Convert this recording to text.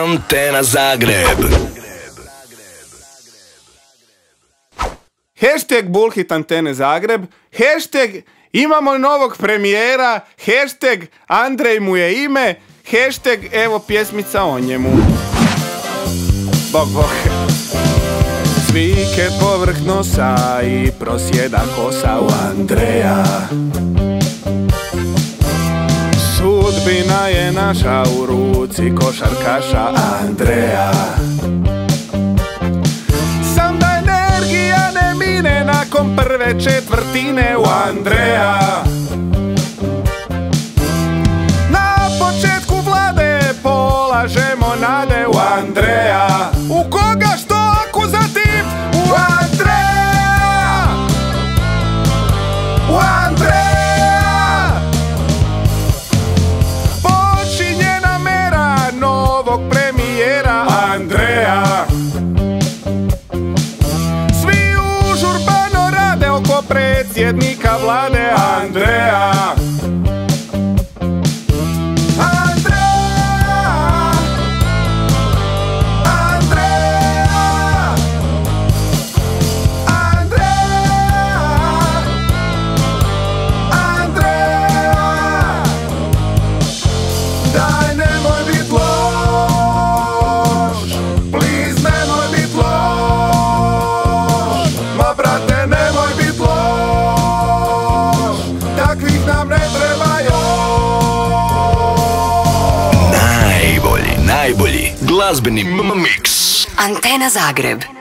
Antena Zagreb. Hashtag Bullhit Antene Zagreb, hashtag imamo novog premijera, hashtag Andrej mu je ime, hashtag evo pjesmica o njemu. Bog, bog. Svike povrh nosa i prosjeda kosa u Andreja. Sudbina je naša u ruci košarkaša Andreja. Sam da energija ne mine nakon prve četvrtine u Andreja. Na početku vlade polažemo nade u Andreja. U koga što akuzativ? U Andreja! U Andreja! Počinje nam era novog premijera Andreja. Svi užurbano rade oko predsjednika vlade Andreja. Glazbeni mix. Antena Zagreb.